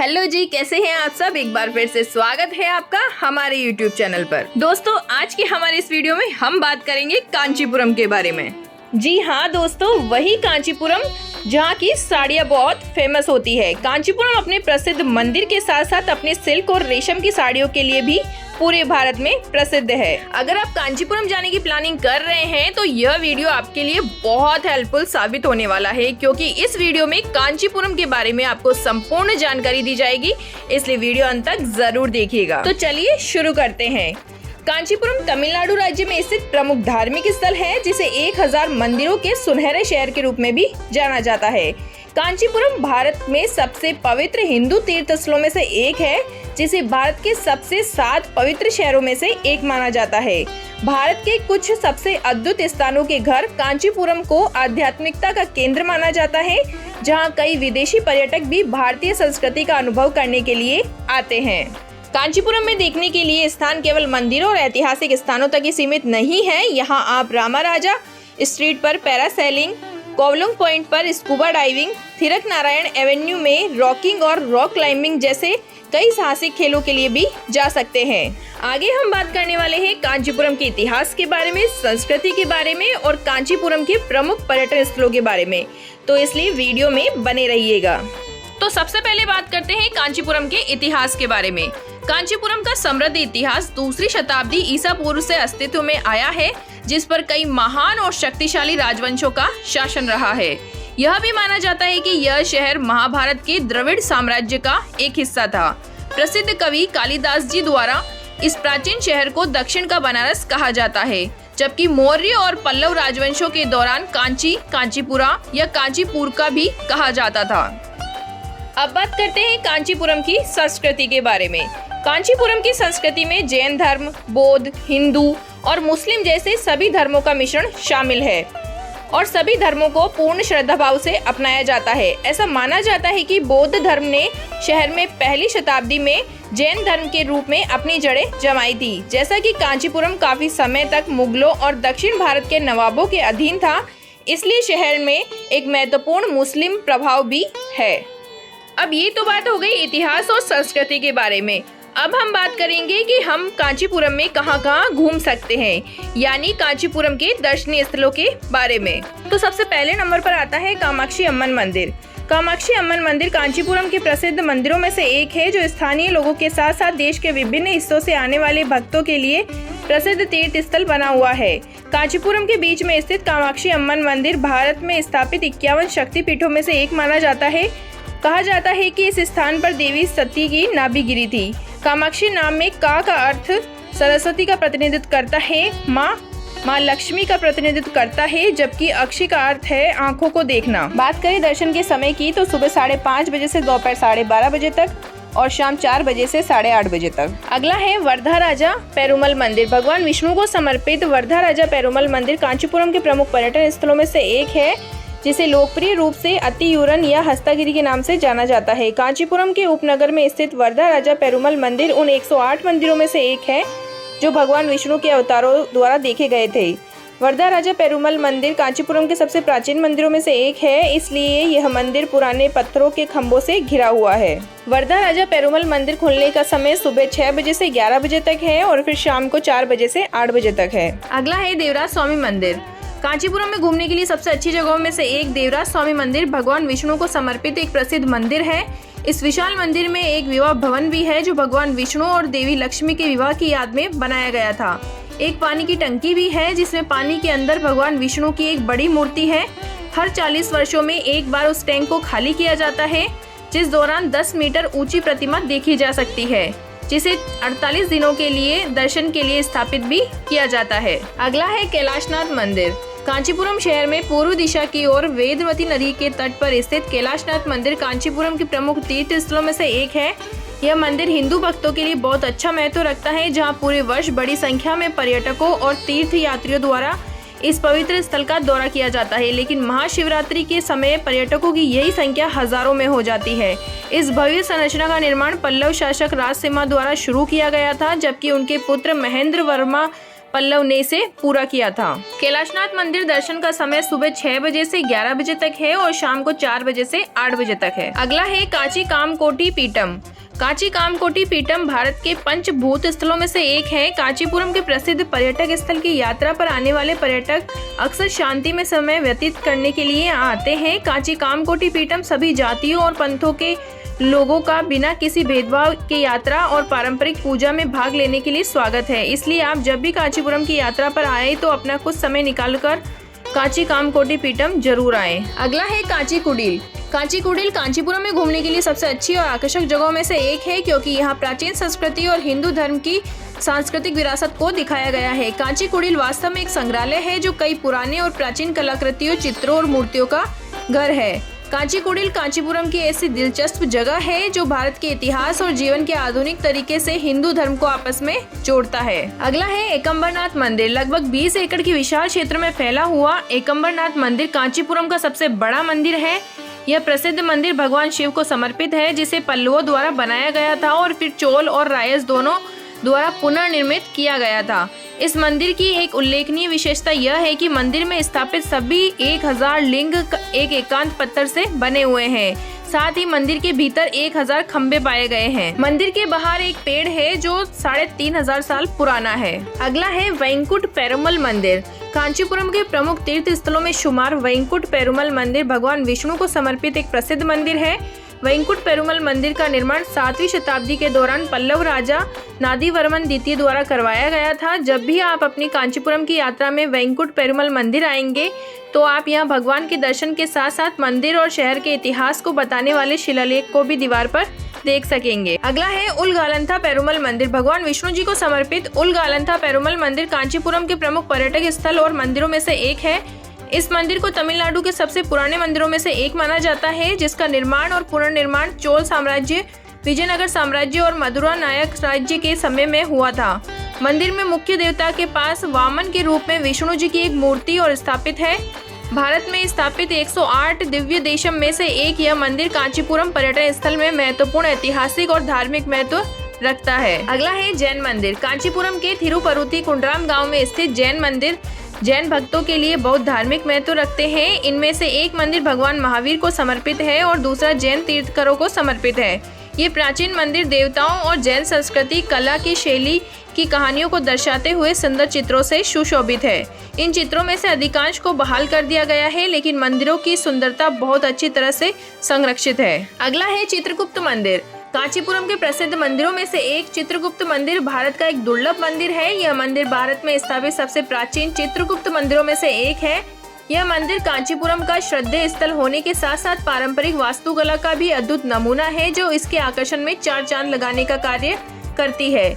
Hello जी, कैसे हैं आप सब। एक बार फिर से स्वागत है आपका हमारे YouTube चैनल पर। दोस्तों, आज के हमारे इस वीडियो में हम बात करेंगे कांचीपुरम के बारे में। जी हाँ दोस्तों, वही कांचीपुरम जहाँ की साड़ियाँ बहुत फेमस होती है। कांचीपुरम अपने प्रसिद्ध मंदिर के साथ साथ अपने सिल्क और रेशम की साड़ियों के लिए भी पूरे भारत में प्रसिद्ध है। अगर आप कांचीपुरम जाने की प्लानिंग कर रहे हैं तो यह वीडियो आपके लिए बहुत हेल्पफुल साबित होने वाला है, क्योंकि इस वीडियो में कांचीपुरम के बारे में आपको संपूर्ण जानकारी दी जाएगी, इसलिए वीडियो अंत तक जरूर देखिएगा। तो चलिए शुरू करते हैं। कांचीपुरम तमिलनाडु राज्य में स्थित प्रमुख धार्मिक स्थल है, जिसे 1000 मंदिरों के सुनहरे शहर के रूप में भी जाना जाता है। कांचीपुरम भारत में सबसे पवित्र हिंदू तीर्थ स्थलों में से एक है, जिसे भारत के सबसे 7 पवित्र शहरों में से एक माना जाता है। भारत के कुछ सबसे अद्भुत स्थानों के घर कांचीपुरम को आध्यात्मिकता का केंद्र माना जाता है, जहां कई विदेशी पर्यटक भी भारतीय संस्कृति का अनुभव करने के लिए आते हैं। कांचीपुरम में देखने के लिए स्थान केवल मंदिरों और ऐतिहासिक स्थानों तक ही सीमित नहीं है। यहाँ आप रामाराजा स्ट्रीट पर पैरासेलिंग, कोवलुंग पॉइंट पर स्कूबा डाइविंग, थिरक नारायण एवेन्यू में रॉकिंग और रॉक क्लाइंबिंग जैसे कई साहसिक खेलों के लिए भी जा सकते हैं। आगे हम बात करने वाले हैं कांचीपुरम के इतिहास के बारे में, संस्कृति के बारे में और कांचीपुरम के प्रमुख पर्यटन स्थलों के बारे में, तो इसलिए वीडियो में बने रहिएगा। तो सबसे पहले बात करते हैं कांचीपुरम के इतिहास के बारे में। कांचीपुरम का समृद्ध इतिहास 2री शताब्दी ईसा पूर्व से अस्तित्व में आया है, जिस पर कई महान और शक्तिशाली राजवंशों का शासन रहा है। यह भी माना जाता है कि यह शहर महाभारत के द्रविड़ साम्राज्य का एक हिस्सा था। प्रसिद्ध कवि कालिदास जी द्वारा इस प्राचीन शहर को दक्षिण का बनारस कहा जाता है, जबकि मौर्य और पल्लव राजवंशों के दौरान कांची, कांचीपुरा या कांचीपुर का भी कहा जाता था। अब बात करते हैं कांचीपुरम की संस्कृति के बारे में। कांचीपुरम की संस्कृति में जैन धर्म, बौद्ध, हिंदू और मुस्लिम जैसे सभी धर्मों का मिश्रण शामिल है और सभी धर्मों को पूर्ण श्रद्धा भाव से अपनाया जाता है। ऐसा माना जाता है कि बौद्ध धर्म ने शहर में पहली शताब्दी में जैन धर्म के रूप में अपनी जड़ें जमाई थी। जैसा कि कांचीपुरम काफी समय तक मुगलों और दक्षिण भारत के नवाबों के अधीन था, इसलिए शहर में एक महत्वपूर्ण मुस्लिम प्रभाव भी है। अब ये तो बात हो गई इतिहास और संस्कृति के बारे में। अब हम बात करेंगे कि हम कांचीपुरम में कहाँ घूम सकते हैं, यानी कांचीपुरम के दर्शनीय स्थलों के बारे में। तो सबसे पहले नंबर पर आता है कामाक्षी अम्मन मंदिर। कामाक्षी अम्मन मंदिर कांचीपुरम के प्रसिद्ध मंदिरों में से एक है, जो स्थानीय लोगों के साथ साथ देश के विभिन्न हिस्सों से आने वाले भक्तों के लिए प्रसिद्ध तीर्थ स्थल बना हुआ है। कांचीपुरम के बीच में स्थित कामाक्षी अम्मन मंदिर भारत में स्थापित 51 शक्तिपीठों में से एक माना जाता है। कहा जाता है कि इस स्थान पर देवी सती की नाभि गिरी थी। कामाक्षी नाम में का अर्थ सरस्वती का प्रतिनिधित्व करता है, माँ लक्ष्मी का प्रतिनिधित्व करता है, जबकि अक्षी का अर्थ है आंखों को देखना। बात करें दर्शन के समय की तो सुबह 5:30 बजे से दोपहर 12:30 बजे तक और शाम 4 बजे से 8:30 बजे तक। अगला है वरदराजा पेरुमल मंदिर। भगवान विष्णु को समर्पित वरदराजा पेरुमल मंदिर कांचीपुरम के प्रमुख पर्यटन स्थलों में से एक है, जिसे लोकप्रिय रूप से अतियूरन या हस्तागिरी के नाम से जाना जाता है। कांचीपुरम के उपनगर में स्थित वरदराजा पेरुमल मंदिर उन 108 मंदिरों में से एक है जो भगवान विष्णु के अवतारों द्वारा देखे गए थे। वरदराजा पेरुमल मंदिर कांचीपुरम के सबसे प्राचीन मंदिरों में से एक है, इसलिए यह मंदिर पुराने पत्थरों के खंभों से घिरा हुआ है। वरदराजा पेरुमल मंदिर खुलने का समय सुबह 6 बजे से 11 बजे तक है और फिर शाम को 4 बजे से 8 बजे तक है। अगला है देवराज स्वामी मंदिर। कांचीपुरम में घूमने के लिए सबसे अच्छी जगहों में से एक देवराज स्वामी मंदिर भगवान विष्णु को समर्पित एक प्रसिद्ध मंदिर है। इस विशाल मंदिर में एक विवाह भवन भी है, जो भगवान विष्णु और देवी लक्ष्मी के विवाह की याद में बनाया गया था। एक पानी की टंकी भी है, जिसमें पानी के अंदर भगवान विष्णु की एक बड़ी मूर्ति है। हर 40 वर्षों में एक बार उस टैंक को खाली किया जाता है, जिस दौरान 10 मीटर ऊंची प्रतिमा देखी जा सकती है, जिसे 48 दिनों के लिए दर्शन के लिए स्थापित भी किया जाता है। अगला है कैलाशनाथ मंदिर। कांचीपुरम शहर में पूर्व दिशा की ओर वेदवती नदी के तट पर स्थित कैलाशनाथ मंदिर कांचीपुरम के प्रमुख तीर्थ स्थलों में से एक है। यह मंदिर हिंदू भक्तों के लिए बहुत अच्छा महत्व रखता है, जहां पूरे वर्ष बड़ी संख्या में पर्यटकों और तीर्थ यात्रियों द्वारा इस पवित्र स्थल का दौरा किया जाता है। लेकिन महाशिवरात्रि के समय पर्यटकों की यही संख्या हजारों में हो जाती है। इस भव्य संरचना का निर्माण पल्लव शासक राजसिम्हा द्वारा शुरू किया गया था, जबकि उनके पुत्र महेंद्र वर्मा पल्लव ने इसे पूरा किया था। कैलाशनाथ मंदिर दर्शन का समय सुबह 6 बजे से 11 बजे तक है और शाम को 4 बजे से 8 बजे तक है। अगला है कांची कामकोटी पीठम। कांची कामकोटी पीठम भारत के पंचभूत स्थलों में से एक है। कांचीपुरम के प्रसिद्ध पर्यटक स्थल की यात्रा पर आने वाले पर्यटक अक्सर शांति में समय व्यतीत करने के लिए आते हैं। कांची कामकोटी पीठम सभी जातियों और पंथों के लोगों का बिना किसी भेदभाव के यात्रा और पारंपरिक पूजा में भाग लेने के लिए स्वागत है। इसलिए आप जब भी कांचीपुरम की यात्रा पर आए तो अपना कुछ समय निकालकर कांची कामकोटी पीठम जरूर आए। अगला है कांची कुडील। कांची कुडील कांचीपुरम में घूमने के लिए सबसे अच्छी और आकर्षक जगहों में से एक है, क्योंकि यहाँ प्राचीन संस्कृति और हिंदू धर्म की सांस्कृतिक विरासत को दिखाया गया है। कांची कुडील वास्तव में एक संग्रहालय है जो कई पुराने और प्राचीन कलाकृतियों, चित्रों और मूर्तियों का घर है। कांची कुडील कांचीपुरम की ऐसी दिलचस्प जगह है जो भारत के इतिहास और जीवन के आधुनिक तरीके से हिंदू धर्म को आपस में जोड़ता है। अगला है एकम्बरनाथ मंदिर। लगभग 20 एकड़ की विशाल क्षेत्र में फैला हुआ एकम्बरनाथ मंदिर कांचीपुरम का सबसे बड़ा मंदिर है। यह प्रसिद्ध मंदिर भगवान शिव को समर्पित है, जिसे पल्लवों द्वारा बनाया गया था और फिर चोल और रायस दोनों द्वारा पुनर्निर्मित किया गया था। इस मंदिर की एक उल्लेखनीय विशेषता यह है कि मंदिर में स्थापित सभी 1000 लिंग एक एकांत पत्थर से बने हुए हैं। साथ ही मंदिर के भीतर 1000 खंबे पाए गए हैं। मंदिर के बाहर एक पेड़ है जो 3500 साल पुराना है। अगला है वैंकुट पेरुमल मंदिर। कांचीपुरम के प्रमुख तीर्थ स्थलों में शुमार वैंकुट पेरुमल मंदिर भगवान विष्णु को समर्पित एक प्रसिद्ध मंदिर है। वैंकुट पेरुमल मंदिर का निर्माण 7वीं शताब्दी के दौरान पल्लव राजा नादीवर्मन द्वितीय द्वारा करवाया गया था। जब भी आप अपनी कांचीपुरम की यात्रा में वैंकुट पेरुमल मंदिर आएंगे तो आप यहां भगवान के दर्शन के साथ साथ मंदिर और शहर के इतिहास को बताने वाले शिलालेख को भी दीवार पर देख सकेंगे। अगला है उलगालंथा पेरुमल मंदिर। भगवान विष्णु जी को समर्पित उलगालंथा पेरुमल मंदिर कांचीपुरम के प्रमुख पर्यटक स्थल और मंदिरों में से एक है। इस मंदिर को तमिलनाडु के सबसे पुराने मंदिरों में से एक माना जाता है, जिसका निर्माण और पुनर्निर्माण चोल साम्राज्य, विजयनगर साम्राज्य और मदुरा नायक राज्य के समय में हुआ था। मंदिर में मुख्य देवता के पास वामन के रूप में विष्णु जी की एक मूर्ति और स्थापित है। भारत में स्थापित 108 दिव्य देशम में से एक यह मंदिर कांचीपुरम पर्यटन स्थल में महत्वपूर्ण ऐतिहासिक और धार्मिक महत्व रखता है। अगला है जैन मंदिर। कांचीपुरम के थिरुपरुथी कुंड्राम गांव में स्थित जैन मंदिर जैन भक्तों के लिए बहुत धार्मिक महत्व रखते हैं। इनमें से एक मंदिर भगवान महावीर को समर्पित है और दूसरा जैन तीर्थंकरों को समर्पित है। ये प्राचीन मंदिर देवताओं और जैन संस्कृति कला की शैली की कहानियों को दर्शाते हुए सुंदर चित्रों से सुशोभित है। इन चित्रों में से अधिकांश को बहाल कर दिया गया है, लेकिन मंदिरों की सुंदरता बहुत अच्छी तरह से संरक्षित है। अगला है चित्रगुप्त मंदिर। कांचीपुरम के प्रसिद्ध मंदिरों में से एक चित्रगुप्त मंदिर भारत का एक दुर्लभ मंदिर है। यह मंदिर भारत में स्थापित सबसे प्राचीन चित्रगुप्त मंदिरों में से एक है। यह मंदिर कांचीपुरम का श्रद्धेय स्थल होने के साथ साथ पारंपरिक वास्तुकला का भी अद्भुत नमूना है, जो इसके आकर्षण में 4 चांद लगाने का कार्य करती है।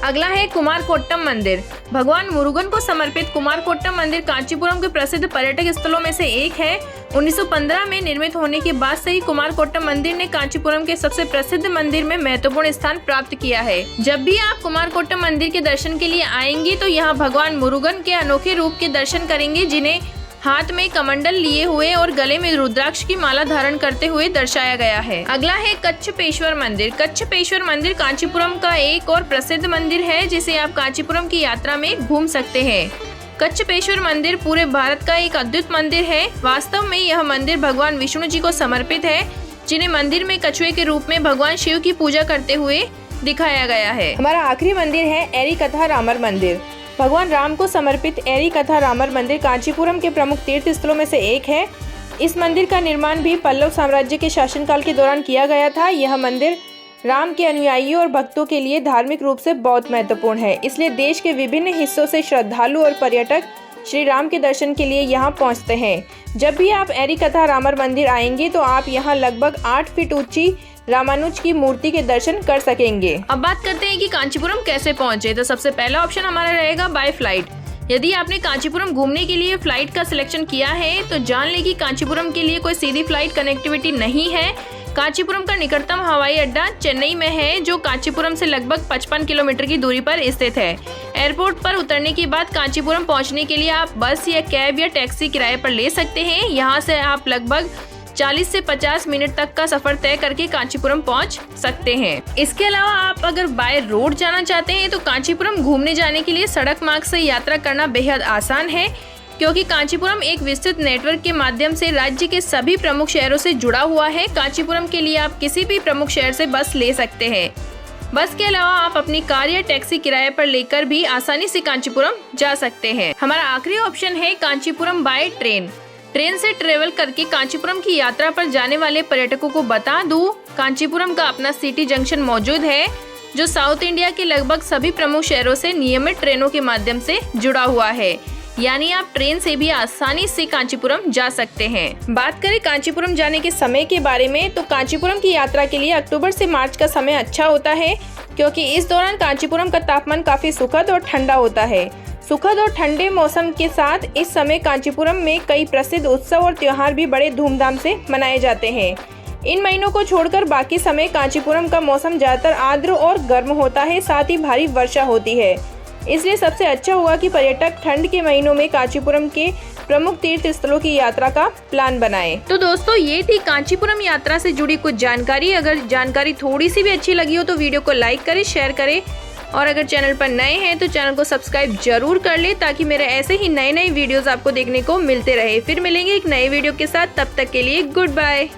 अगला है कुमारकोट्टम मंदिर। भगवान मुरुगन को समर्पित कुमारकोट्टम मंदिर कांचीपुरम के प्रसिद्ध पर्यटक स्थलों में से एक है। 1915 में निर्मित होने के बाद से ही कुमारकोट्टम मंदिर ने कांचीपुरम के सबसे प्रसिद्ध मंदिर में महत्वपूर्ण स्थान प्राप्त किया है। जब भी आप कुमारकोट्टम मंदिर के दर्शन के लिए आएंगे तो यहाँ भगवान मुरुगन के अनोखे रूप के दर्शन करेंगे, जिन्हें हाथ में कमंडल लिए हुए और गले में रुद्राक्ष की माला धारण करते हुए दर्शाया गया है। अगला है कच्छपेश्वर मंदिर। कच्छपेश्वर मंदिर कांचीपुरम का एक और प्रसिद्ध मंदिर है, जिसे आप कांचीपुरम की यात्रा में घूम सकते हैं। कच्छपेश्वर मंदिर पूरे भारत का एक अद्भुत मंदिर है। वास्तव में यह मंदिर भगवान विष्णु जी को समर्पित है, जिन्हें मंदिर में कछुए के रूप में भगवान शिव की पूजा करते हुए दिखाया गया है। हमारा आखिरी मंदिर है एरी कथा रामर मंदिर। भगवान राम को समर्पित एरी कथा रामर मंदिर कांचीपुरम के प्रमुख तीर्थ स्थलों में से एक है। इस मंदिर का निर्माण भी पल्लव साम्राज्य के शासनकाल के दौरान किया गया था। यह मंदिर राम के अनुयायियों और भक्तों के लिए धार्मिक रूप से बहुत महत्वपूर्ण है, इसलिए देश के विभिन्न हिस्सों से श्रद्धालु और पर्यटक श्री राम के दर्शन के लिए यहाँ पहुँचते हैं। जब भी आप एरी कथा रामर मंदिर आएंगे तो आप यहाँ लगभग 8 फीट ऊंची रामानुज की मूर्ति के दर्शन कर सकेंगे। अब बात करते हैं कि कांचीपुरम कैसे पहुंचे। तो सबसे पहला ऑप्शन हमारा रहेगा बाय फ्लाइट। यदि आपने कांचीपुरम घूमने के लिए फ्लाइट का सिलेक्शन किया है तो जान लें कि कांचीपुरम के लिए कोई सीधी फ्लाइट कनेक्टिविटी नहीं है। कांचीपुरम का निकटतम हवाई अड्डा चेन्नई में है, जो कांचीपुरम से लगभग 55 किलोमीटर की दूरी पर स्थित है। एयरपोर्ट पर उतरने के बाद कांचीपुरम पहुंचने के लिए आप बस या कैब या टैक्सी किराए पर ले सकते हैं। यहाँ से आप लगभग 40 से 50 मिनट तक का सफर तय करके कांचीपुरम पहुंच सकते हैं। इसके अलावा आप अगर बाय रोड जाना चाहते हैं तो कांचीपुरम घूमने जाने के लिए सड़क मार्ग से यात्रा करना बेहद आसान है, क्योंकि कांचीपुरम एक विस्तृत नेटवर्क के माध्यम से राज्य के सभी प्रमुख शहरों से जुड़ा हुआ है। कांचीपुरम के लिए आप किसी भी प्रमुख शहर से बस ले सकते हैं। बस के अलावा आप अपनी कार या टैक्सी किराए पर लेकर भी आसानी से कांचीपुरम जा सकते हैं। हमारा आखिरी ऑप्शन है कांचीपुरम बाय ट्रेन। ट्रेन से ट्रेवल करके कांचीपुरम की यात्रा पर जाने वाले पर्यटकों को बता दूं, कांचीपुरम का अपना सिटी जंक्शन मौजूद है, जो साउथ इंडिया के लगभग सभी प्रमुख शहरों से नियमित ट्रेनों के माध्यम से जुड़ा हुआ है। यानी आप ट्रेन से भी आसानी से कांचीपुरम जा सकते हैं। बात करें कांचीपुरम जाने के समय के बारे में, तो कांचीपुरम की यात्रा के लिए अक्टूबर से मार्च का समय अच्छा होता है, क्योंकि इस दौरान कांचीपुरम का तापमान काफी सुखद और ठंडा होता है। सुखद और ठंडे मौसम के साथ इस समय कांचीपुरम में कई प्रसिद्ध उत्सव और त्योहार भी बड़े धूमधाम से मनाए जाते हैं। इन महीनों को छोड़कर बाकी समय कांचीपुरम का मौसम ज्यादातर आर्द्र और गर्म होता है, साथ ही भारी वर्षा होती है। इसलिए सबसे अच्छा हुआ कि पर्यटक ठंड के महीनों में कांचीपुरम के प्रमुख तीर्थ स्थलों की यात्रा का प्लान बनाएं। तो दोस्तों, ये थी कांचीपुरम यात्रा से जुड़ी कुछ जानकारी। अगर जानकारी थोड़ी सी भी अच्छी लगी हो तो वीडियो को लाइक करें, शेयर करें, और अगर चैनल पर नए हैं तो चैनल को सब्सक्राइब जरूर कर ले, ताकि मेरे ऐसे ही नए वीडियोस आपको देखने को मिलते रहे। फिर मिलेंगे एक नए वीडियो के साथ, तब तक के लिए गुड बाय।